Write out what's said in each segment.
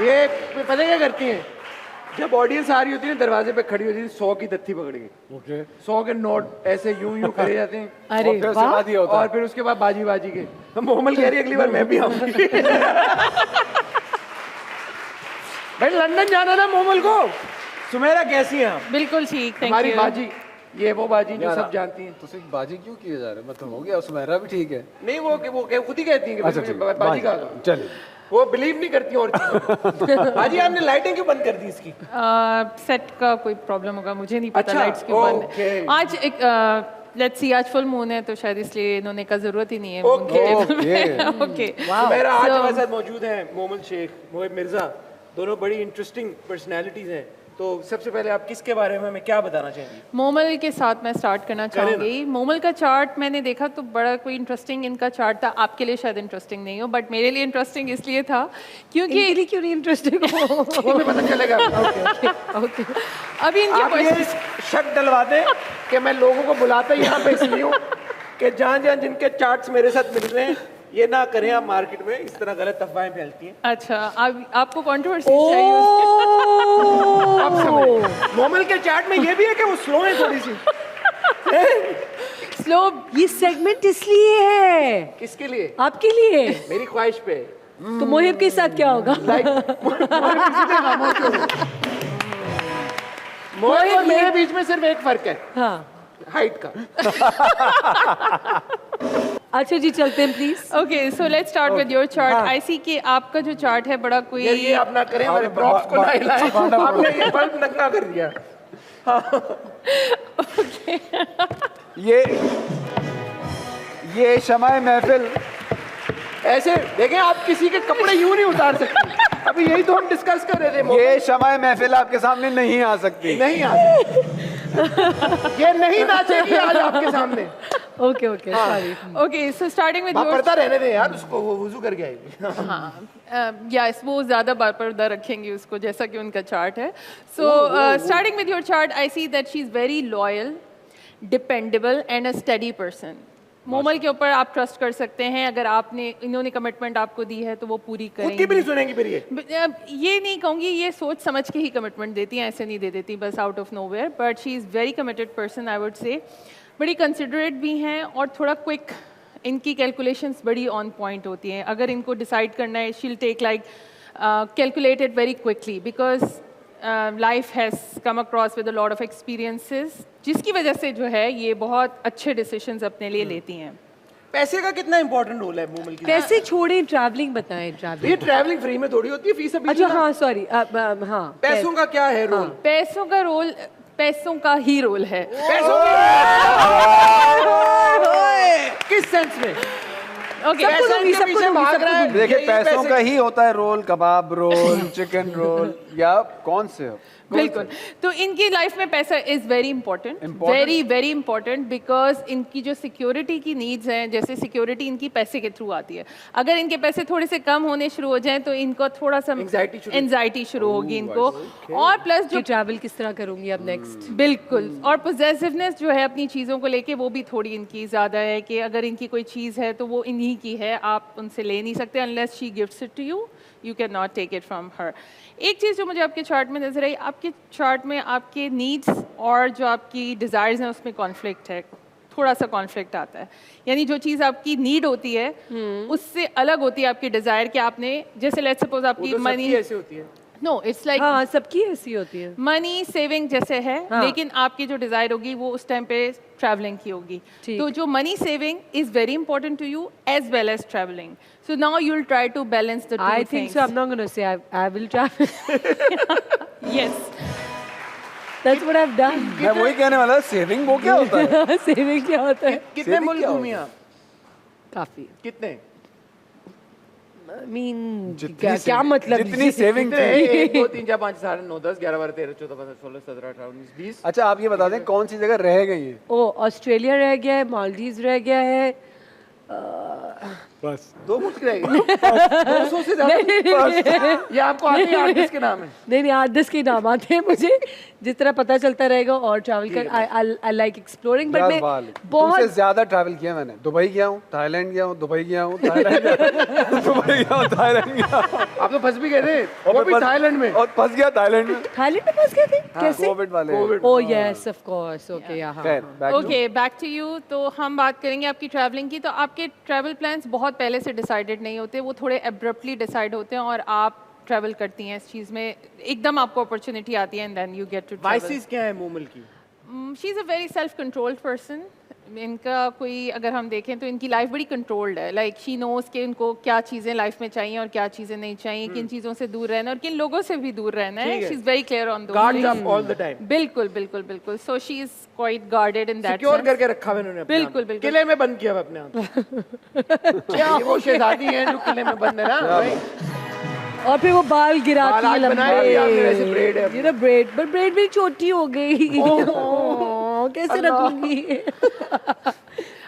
ये पता क्या करती हैं, जब ऑडियंस आ रही होती है दरवाजे पे खड़ी होती है 100 की तत्थी पकड़ के, 100 के नोट ऐसे यूं खड़े जाते हैं। अरे वाह। और फिर उसके बाद बाजी बाजी के मोमल कह रही है अगली बार मैं भी आऊंगी। भाई लंदन जाना ना मोमल को। सुमेरा कैसी हैं आप? बिल्कुल ठीक, थैंक हमारी यू। बाजी, ये वो बाजी जो सब जानती हैं। तो सिर्फ बाजी क्यों किए जा रहे हैं? मतलब हो गया, सुमेरा भी ठीक है। नहीं वो खुद ही कहती हैं कि बाजी का चलिए, वो बिलीव नहीं करती और चीजों को। बाजी आपने लाइटें क्यों बंद कर दी इसकी? सेट का कोई प्रॉब्लम होगा, मुझे नहीं पता अच्छा, लाइट्स क्यों बंद ओके। है। आज एक लेट्स सी, आज फुल मून है तो शायद इसलिए इन्होंने का जरूरत ही नहीं है। ओके। ओके। सुमेरा आज हमारे साथ मौजूद हैं मोमल शेख, मोहिब मिर्जा, दोनों बड़ी इंटरेस्टिंग पर्सनैलिटीज हैं। तो सबसे पहले आप किसके बारे में हमें क्या बताना चाहेंगे? मोमल के साथ मैं स्टार्ट करना चाहूँगी। मोमल का चार्ट मैंने देखा तो बड़ा कोई इंटरेस्टिंग इनका चार्ट था। आपके लिए शायद इंटरेस्टिंग नहीं हो, बट मेरे लिए इंटरेस्टिंग इसलिए था क्योंकि इनके लिए क्यों नहीं इंटरेस्टिंग हो? हमें पता चलेगा। ओके। अभी इनके आप ये शक डलवा दें कि मैं लोगों को बुलाता यहाँ पे इसलिए हूँ कि जहाँ जिनके चार्ट्स मेरे साथ मिल रहे हैं ये ना करें आप मार्केट में, इस तरह गलत अफवाहें फैलती हैं। अच्छा, आपको कंट्रोवर्सी चाहिए? आप समझ, मोमल के चार्ट में ये भी है कि वो स्लो है थोड़ी सी। स्लो। ये सेगमेंट इसलिए है। किसके लिए? आपके लिए। मेरी ख्वाहिश पे। तो मोहिब के साथ क्या होगा? मोहिब और मेरे बीच में सिर्फ एक फर्क है, हाँ, हाइट का। अच्छा जी, चलते हैं please. Okay, so let's start with your chart. I see कि आपका जो चार्ट है बड़ा कोई ये आप ना करें, हमारे प्रॉप्स को ना हिलाएं। आपने ये बल्ब नंगा कर दिया। ये शमाए महफिल। ऐसे देखें, आप किसी के कपड़े यूं नहीं उतार सकते। अभी यही तो हम डिस्कस कर रहे थे। ये शमाए महफिल आपके सामने नहीं आ सकती। नहीं आ सकती। ये नहीं नाचेगी आज आपके सामने। Okay okay, sorry. Okay, so starting with your पर्दा रहने दे यार, उसको वो वुजू करके आएगी। हाँ, यस, वो ज़्यादा बार पर्दा रखेंगे उसको, जैसा कि उनका चार्ट है। So starting with your chart, I see that she is very loyal, dependable and a study person. Momal के ऊपर आप ट्रस्ट कर सकते हैं। अगर आपने इन्होंने कमिटमेंट आपको दी है तो वो पूरी खुद की भी करेंगी। नहीं सुनेंगी फिर ये नहीं कहूँगी, ये सोच समझ के ही कमिटमेंट देती हैं, ऐसे नहीं दे देती बस out of nowhere. But she is very committed person, I would say. बड़ी कंसिडरेट भी हैं और थोड़ा क्विक, इनकी कैलकुलेशंस बड़ी ऑन पॉइंट होती हैं। अगर इनको डिसाइड करना है, she'll take like calculated very quickly, because life has come across with a lot of experiences, जिसकी वजह से जो है ये बहुत अच्छे डिसीजंस अपने लिए लेती हैं। पैसे का कितना इंपॉर्टेंट रोल है मोमल की? पैसे छोड़े, ट्रैवलिंग बताएं। ये ट्रैवलिंग, ट्रैवलिंग फ्री में थोड़ी होती है, फीस अभी। अच्छा हाँ, सॉरी, हाँ। पैसों का क्या है रोल? पैसों का रोल, पैसों का ही रोल है। पैसों किस सेंस में? ओके, पैसा इनके पीछे भाग रहा है। देखिए, ये पैसों पैसे- का ही होता है रोल, कबाब रोल, चिकन रोल, या कौन से हो? बिल्कुल। तो इनकी लाइफ में पैसा is very important, very very important, because इनकी जो सिक्योरिटी की नीड्स हैं, जैसे सिक्योरिटी इनकी पैसे के थ्रू आती है। अगर इनके पैसे थोड़े से कम होने शुरू हो जाएं तो इनको थोड़ा सा एंजाइटी शुरू होगी इनको। और प्लस जो ट्रैवल किस तरह करूंगी अब नेक्स्ट। बिल्कुल, और पोजेसिवनेस जो है अपनी चीज़ों को लेके, वो भी थोड़ी इनकी ज़्यादा है कि अगर इनकी कोई चीज़ है तो वो इन्हीं की है, आप उनसे ले नहीं सकते unless she gives it to you, you can not take it from her. एक चीज़ जो मुझे आपके चार्ट में नजर आई, आपके चार्ट में आपके नीड्स और जो आपकी डिज़ायर्स हैं उसमें कॉन्फ्लिक्ट है, थोड़ा सा कॉन्फ्लिक्ट आता है। यानी जो चीज़ आपकी नीड होती है उससे अलग होती है आपकी डिज़ायर, कि आपने जैसे लेट्स सपोज आपकी मनी ऐसे होती है। नो, इट्स लाइक हाँ, सबकी ऐसी होती है। मनी सेविंग जैसे है, हाँ। लेकिन आपकी जो डिजायर होगी वो उस टाइम पे ट्रैवलिंग की होगी। तो जो money saving is very important to you as well as travelling, so now you will try to balance the two I think so. I'm not going to say I will travel. Yes, That's what I've done. मैं वही कहने वाला, saving वो क्या होता है? Saving क्या होता है? कितने मुल्क घूमी आप? काफी। कितने? I mean, जितनी क्या मतलब? जितनी सेविंग थी। 1 2 3 4 5 6 7 8 9 10 11 12 13 14 15 16 17 18 19 20। अच्छा, आप ये बता दें कौन सी जगह रह गई है? ओ, ऑस्ट्रेलिया रह गया है, मालदीव्स रह गया है, बस 2 मुस्कुराएगी 200 से ज्यादा ये आपको आते हैं आर्टिस्ट के नाम है नहीं नहीं आर्टिस्ट के नाम आते हैं मुझे जिस तरह पता चलता रहेगा और ट्रैवल कर आई लाइक एक्सप्लोरिंग बट मैं तुमसे बहुत ज्यादा ट्रैवल किया मैंने। दुबई गया हूँ, थाईलैंड गया हूँ, दुबई गया हूँ, थाईलैंड दुबई गया हूँ, थाईलैंड गया हूँ। आप तो फंस भी गए थे वो भी थाईलैंड में और फंस गया थाईलैंड में। थाईलैंड में फंस गए थे कैसे कोविड वाले। Oh yes of course okay यहाँ खैर, back to- okay back to you. तो हम बात करेंगे आपकी ट्रैवलिंग की। तो आपके ट्रैवल प्लान्स बहुत पहले से डिसाइडेड नहीं होते, वो थोड़े एब्रप्टली डिसाइड होते हैं और आप ट्रैवल करती हैं इस चीज़ में, एकदम आपको अपॉर्चुनिटी आती है and then you get to travel. Vices क्या है मोमल की she is a very self controlled person. इनका कोई अगर हम देखें तो इनकी लाइफ बड़ी कंट्रोल्ड है। लाइक शी नोज कि इनको क्या चीज़ें लाइफ में चाहिए और क्या चीज़ें नहीं चाहिए, किन चीज़ों से दूर रहना है और किन लोगों से भी दूर रहना है। She is very clear on those guards up all the time बिल्कुल बिल्कुल बिल्कुल। So she is quite guarded in that secure करके रखा हुआ इन्होंने अपने बिल्कुल, आप। बिल्कुल। किले में बंद किया हुआ अपने आप क्या वो शहजादी है जो किले में बंद है ना भाई और फिर वो बाल गिराती है बाल आज बनाए भी आपने वैसे braid है। ये ना ब्रेड बट ब्रेड भी छोटी हो गई कैसे रखूंगी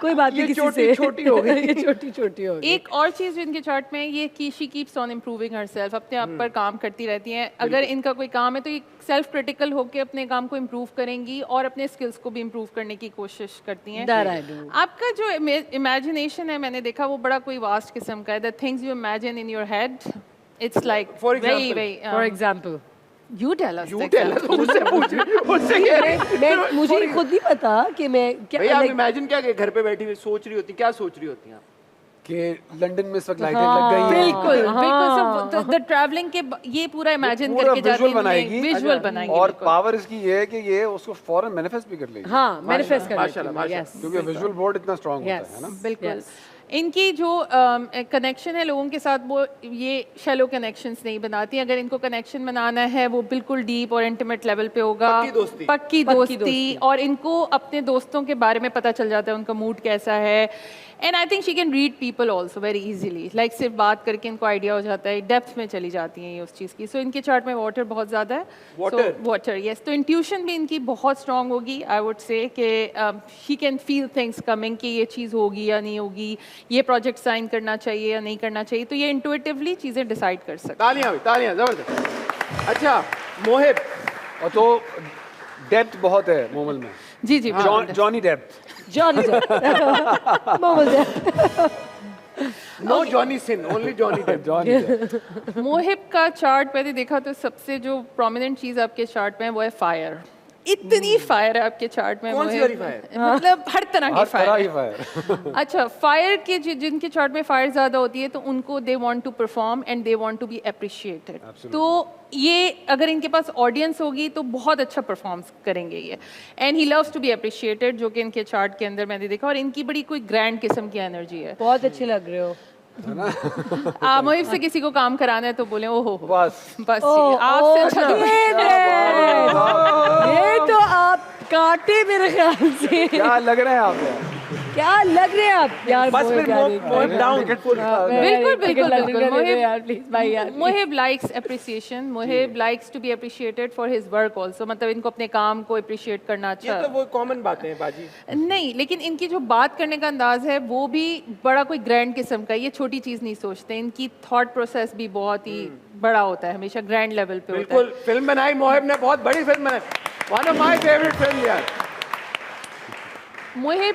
कोई बात नहीं ये किसी छोटी- से छोटी हो गई। ये छोटी हो गई एक और चीज जो इनके चार्ट में है, ये कि she keeps on improving herself, अपने आप पर काम करती रहती हैं। अगर इनका कोई काम है तो ये सेल्फ क्रिटिकल होकर अपने काम को इम्प्रूव करेंगी और अपने स्किल्स को भी इम्प्रूव करने की कोशिश करती हैं। That I do. आपका जो इमेजिनेशन है मैंने देखा वो बड़ा कोई वास्ट किस्म का है। The things you imagine in your head it's like For very example? Very for example you tell us You tell us, मुझसे पूछ मुझसे कह रहे हैं। मैं मुझे खुद नहीं पता कि मैं क्या भैया आप like- इमेजिन क्या घर पे बैठी हुई सोच रही होती क्या सोच रही होती हैं आप कि लंदन में इस वक्त लाइटें लग गई हैं। बिल्कुल बिल्कुल। द ट्रैवलिंग के ये पूरा इमेजिन पूरा करके जाती visual हैं, बनाएगी। विजुअल बनाएंगी और बिल्कुल। पावर इसकी ये है कि ये उसको फौरन मैनिफेस्ट भी कर लेगी। हाँ मैनिफेस्ट कर माशाल्लाह, लेती हूँ माशाल्लाह। यस क्योंकि विजुअल बोर्ड इतना स्ट्रांग होता Yes. है ना। बिल्कुल। Yes. इनकी जो कनेक्शन है लोगों के साथ वो ये शैलो कनेक्शंस नहीं बनाती। अगर इनको कनेक्शन बनाना है वो बिल्कुल डीप और इंटीमेट लेवल पे होगा। पक्की दोस्ती। पक्की दोस्ती और इनको अपने दोस्तों के बारे में पता चल जाता है उनका मूड कैसा है। And I think she can read people also very easily. Like सिर्फ बात करके इनको आइडिया हो जाता है, डेप्थ में चली जाती हैं ये उस चीज़ की। सो इनके चार्ट में वाटर बहुत ज़्यादा है। Water? Water yes. तो इंट्यूशन भी इनकी बहुत स्ट्रांग होगी। आई वुड से कि she can feel things coming कि ये चीज़ होगी या नहीं होगी, ये प्रोजेक्ट साइन करना चाहिए या नहीं करना चाहिए। तो ये इंटुइटिवली चीज़ें डिसाइड कर सकते तालियां जबरदस्त। अच्छा मोहिब और तो डेप्थ बहुत है मोमल में। जी जी Johnny Depth. Johnny no Johnny Sin only Johnny Depp Johnny Depth. Mohib का चार्ट मैंने देखा तो सबसे जो प्रोमिनेंट चीज आपके चार्ट में है वो है फायर। इतनी फायर है आपके चार्ट में कौन सी मोहिब। वाली fire? मतलब हर तरह की हर तरह की फायर। फायर। अच्छा फायर के जिनके चार्ट में फायर ज्यादा होती है तो उनको they want to perform and they want to be appreciated. तो ये अगर इनके पास ऑडियंस होगी तो बहुत अच्छा परफॉर्म करेंगे ये। And he loves to be appreciated जो कि इनके चार्ट के अंदर मैंने देखा। और इनकी बड़ी कोई ग्रैंड किस्म की एनर्जी है। बहुत अच्छे लग रहे हो मोहिब से किसी को काम कराना है तो बोले ओ हो बस बस आपसे अच्छा तो ये तो आप काटे मेरे ख्याल से क्या लग रहे हैं आप यार? क्या लग रहे हैं आप यार बस फिर मोहिब डाउन बिल्कुल बिल्कुल बिल्कुल। यार प्लीज भाई यार Mohib likes appreciation. Mohib likes to be appreciated for his work also. मतलब इनको अपने काम को अप्रिशिएट करना ये अच्छा तो वो कॉमन बातें हैं बाजी नहीं, लेकिन इनकी जो बात करने का अंदाज है वो भी बड़ा कोई ग्रैंड किस्म का। ये छोटी चीज नहीं सोचते। इनकी थॉट प्रोसेस भी बहुत ही बड़ा होता है, हमेशा ग्रैंड लेवल पे होता है। बिल्कुल फिल्म बनाई मोहिब ने बहुत बड़ी फिल्म बनाई one of my favourite film यार मोहिब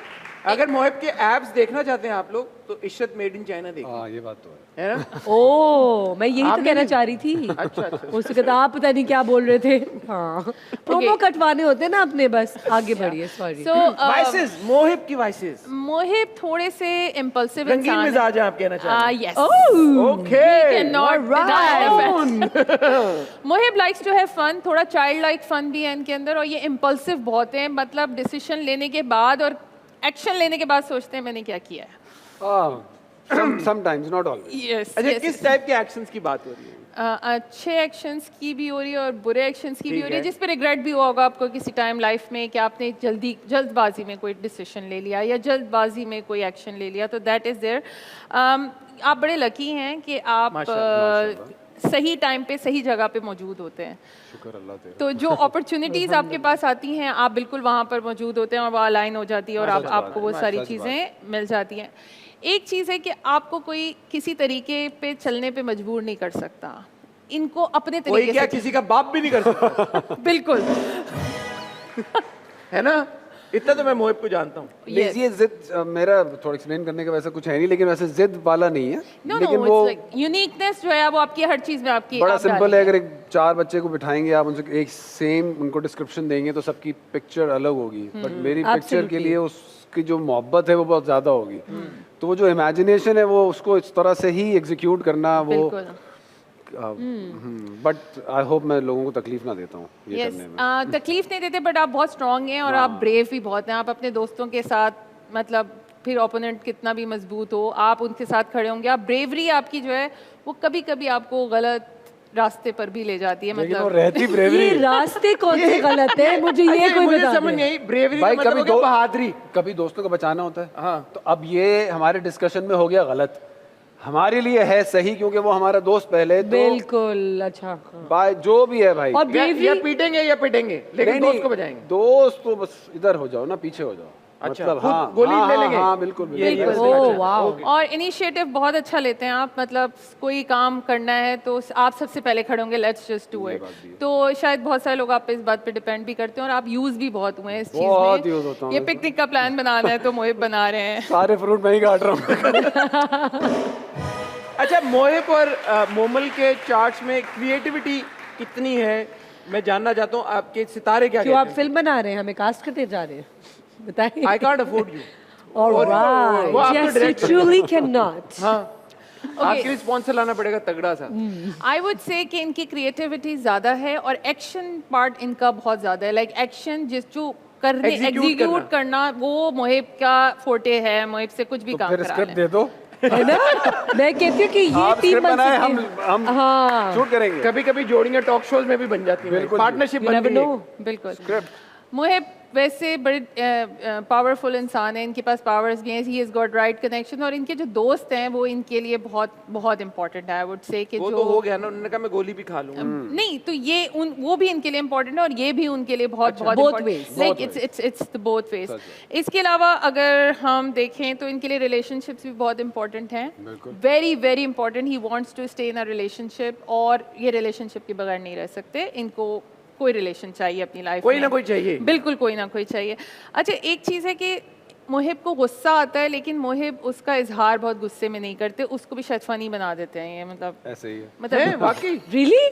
अगर मोहिब के एप्स देखना चाहते हैं आप लोग तो इशरत मेड इन चाइना देखिए हाँ ये बात तो है। है ना ओ मैं यही तो आपने कहना भी- चाह रही थी अच्छा अच्छा उससे कहता आप पता नहीं क्या बोल रहे थे हाँ प्रोमो कटवाने होते हैं ना अपने बस आगे बढ़िए सॉरी सो वाइसेस मोहिब की वाइसेस मोहिब थोड़े से इम्पल्सिव रंगीन इंसान मिजाज हैं आप कहना चाहते हैं yes okay cannot deny the fact. Mohib likes to have fun. थोड़ा चाइल्ड लाइक फन भी है इनके अंदर और ये इम्पल्सिव बहुत हैं। मतलब डिसीजन लेने के बाद और एक्शन लेने के बाद सोचते हैं मैंने क्या किया है। Sometimes not always. यस अच्छा किस टाइप के एक्शंस की बात हो रही है अच्छे एक्शंस की भी हो रही है और बुरे एक्शंस की भी ठीक हो रही है है। जिस पे रिग्रेट भी हुआ होगा आपको किसी टाइम लाइफ में कि आपने जल्दबाजी में कोई डिसीजन ले लिया या जल्दबाजी में कोई एक्शन ले लिया। तो दैट इज़ देयर। आप बड़े लकी हैं कि आप सही टाइम पे सही जगह पे मौजूद होते हैं। शुक्र अल्लाह तेरा। तो जो अपॉर्चुनिटीज़ आपके पास आती हैं आप बिल्कुल वहाँ पर मौजूद होते हैं और वो अलाइन हो जाती है और आपको वो बात, सारी सच चीज़ें मिल जाती हैं। एक चीज़ है कि आपको कोई किसी तरीके पे चलने पे मजबूर नहीं कर सकता, इनको अपने कोई तरीके क्या से किसी का बाप भी नहीं कर सकता बिल्कुल है ना, इतना तो मैं मोहिब को जानता हूँ। Yes. ये जिद मेरा थोड़ा एक्सप्लेन करने का वैसा कुछ है नहीं, लेकिन वैसे जिद वाला नहीं है। नो लेकिन नो, वो इट्स लाइक यूनिकनेस जो है वो आपकी हर चीज़ में आपकी बड़ा आप सिंपल डालेंगे। है। अगर एक 4 बच्चे को बिठाएंगे आप, उनसे एक सेम उनको डिस्क्रिप्शन देंगे तो सबकी पिक्चर अलग होगी, बट मेरी पिक्चर के लिए उसकी जो मोहब्बत है वो बहुत ज़्यादा होगी। तो वो जो इमेजिनेशन है वो उसको इस तरह से ही एग्जीक्यूट करना, वो बिल्कुल बट आई होप मैं लोगों को तकलीफ ना देता हूँ ये यस करने में। तकलीफ नहीं देते, बट आप बहुत स्ट्रांग हैं और आप ब्रेव भी बहुत हैं। आप अपने दोस्तों के साथ, मतलब फिर ओपोनेंट कितना भी मजबूत हो, आप उनके साथ खड़े होंगे। आप ब्रेवरी आपकी जो है वो कभी कभी आपको गलत रास्ते पर भी ले जाती है। लेकिन वो मतलब रहती ब्रेवरी। ये रास्ते कौन से गलत है, मुझे ये कोई मुझे बता समझ दे। नहीं आई, ब्रेवरी भाई का मतलब कभी हो गया बहादुरी। कभी दोस्तों को बचाना होता है। हाँ। तो अब ये हमारे डिस्कशन में हो गया गलत, हमारे लिए है सही क्योंकि वो हमारा दोस्त पहले तो बिल्कुल, अच्छा। बाय जो भी है भाई। और या bravery- पीटेंगे या पिटेंगे, लेकिन दोस्त को बजाएंगे। दोस्त तो बस इधर हो जाओ ना, पीछे हो जाओ। अच्छा, मतलब खुद हाँ, गोली हाँ, ले हाँ, लेंगे? हाँ, बिल्कुल बिल्कुल। Oh wow. और इनिशिएटिव बहुत अच्छा लेते हैं आप। मतलब कोई काम करना है तो आप सबसे पहले खड़े होंगे, लेट्स जस्ट डू इट। तो शायद बहुत सारे लोग आप पे इस बात पे डिपेंड भी करते हैं और आप यूज भी बहुत हुए हैं इस बहुत चीज use होता में। हूँ ये मैं। पिकनिक का प्लान बनाना है तो मोहिब बना रहे हैं। सारे फ्रूट मैं ही काट रहा हूँ। अच्छा, मोहिब और मोमल के चार्ट्स में क्रिएटिविटी कितनी है, मैं जानना चाहता हूँ। आपके सितारे क्या क्यों आप कहते फिल्म बना रहे हैं, हमें कास्ट करते जा रहे हैं, बताइए। हैं? I can't afford you. Alright. वो आपको Yes, you direct truly cannot. हाँ, आपके लिए स्पॉन्सर लाना पड़ेगा तगड़ा सा। आई वुड से कि इनकी क्रिएटिविटी ज़्यादा है और एक्शन पार्ट इनका बहुत ज़्यादा है। लाइक एक्शन जो करने Execute एग्जीक्यूट करना वो मोहिब का फोटे है। मोहिब से कुछ भी काम फिर करा स्क्रिप्ट लें। दे दो, है ना, मैं कहती हूँ कि ये आप टीम स्क्रिप्ट बन बनाए, सकती है। हम हाँ, शूट करेंगे। कभी कभी जोड़ियां टॉक शोज में भी बन जाती हैं, बिल्कुल। पार्टनरशिप you बन never गई है। know. बिल्कुल। मोहिब वैसे बड़े पावरफुल इंसान है, इनके पास पावर्स भी हैं, he has got right connection. और इनके जो दोस्त हैं वो इनके लिए बहुत बहुत इंपॉर्टेंट है। आई वुड से कि वो जो तो हो गया ना, उन्होंने कहा मैं गोली भी खा लूंगा। नहीं तो ये वो भी इनके लिए इम्पोर्टेंट है और ये भी उनके लिए बहुत बहुत Both ways. Like it's the both ways. इसके अलावा अगर हम देखें तो इनके लिए रिलेशनशिप्स भी बहुत इंपॉर्टेंट हैं। Very very important. He wants to stay in a relationship और ये रिलेशनशिप के बगैर नहीं रह सकते। इनको कोई रिलेशन चाहिए अपनी लाइफ में, कोई ना कोई चाहिए। बिल्कुल कोई ना कोई चाहिए। अच्छा, एक चीज़ है कि मोहिब को गुस्सा आता है लेकिन मोहिब उसका इजहार बहुत गुस्से में नहीं करते, उसको भी शायद फनी बना देते हैं। ये मतलब ऐसे ही है। मतलब वाकई really?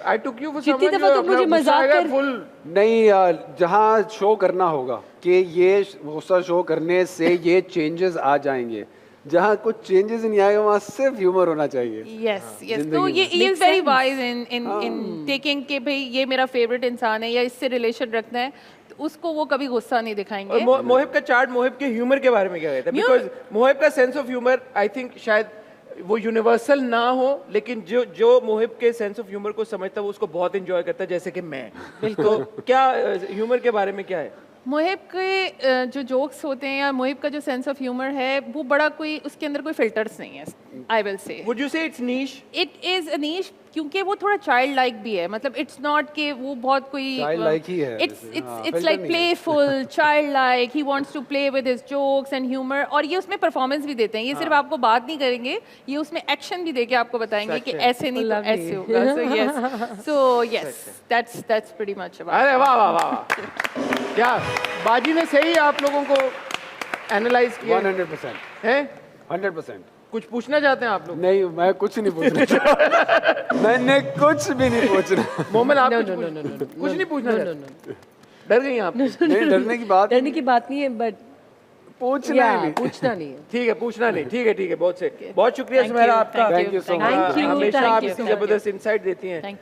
I took you for जितनी समवन दफा तो मुझे मजाक कर फुल। नहीं, जहाँ शो करना होगा कि ये गुस्सा शो करने से ये चेंजेस आ जाएंगे, जहाँ कुछ चेंजेस नहीं आएगा वहाँ सिर्फ ह्यूमर होना चाहिए। Yes yes. जिंदगी तो में। ये he is very wise in taking कि भाई ये मेरा फेवरेट इंसान है या इससे रिलेशन रखना है, तो उसको वो कभी गुस्सा नहीं दिखाएंगे। और मोहिब का चार्ट मोहिब के ह्यूमर के बारे में क्या कहता है? बिकॉज मोहिब का sense of humour I think शायद वो यूनिवर्सल ना हो, लेकिन जो मोहिब के सेंस ऑफ ह्यूमर को समझता है वो उसको बहुत एंजॉय करता है, जैसे कि मैं। तो क्या ह्यूमर के बारे में क्या है? मोहिब के जो जोक्स होते हैं या मोहिब का जो सेंस ऑफ ह्यूमर है वो बड़ा कोई उसके अंदर कोई फिल्टर्स नहीं है। I will say would you say it's niche? It is a niche क्योंकि वो थोड़ा चाइल्ड लाइक भी है। मतलब इट्स नॉट कि वो बहुत कोई Childlike ही है इट्स जैसे, हाँ, इट्स filter लाइक नहीं है। Playful child like. He wants to play with his jokes and humour और ये उसमें परफॉर्मेंस भी देते हैं। ये सिर्फ आपको बात नहीं करेंगे, ये उसमें एक्शन भी देके आपको बताएंगे कि ऐसे नहीं तो Lovely. ऐसे होगा। So yes, so yes, that's pretty much about. अरे वाह वाह वाह वाह। क्या बाजी ने सही आप लोगों को एनालाइज किया 100%, है? 100%। कुछ पूछना चाहते हैं आप लोग? नहीं, मैं कुछ नहीं पूछना चाहता। मैंने कुछ भी नहीं पूछना। मोमन आप No, कुछ no, पूछ- no, no, no, कुछ नहीं पूछना no, चाहते? डर गई आप? नहीं, डरने की बात डरने की बात नहीं है, बट पूछना ही नहीं। पूछना नहीं है। ठीक है, पूछना नहीं। ठीक है, बहुत से बहुत शुक्रिया Thank सुमेरा you, आपका। thank Thank you so thank much. Thank you, हमेशा thank आप you, इतनी thank you. जबरदस्त इंसाइट देती हैं। Thank you.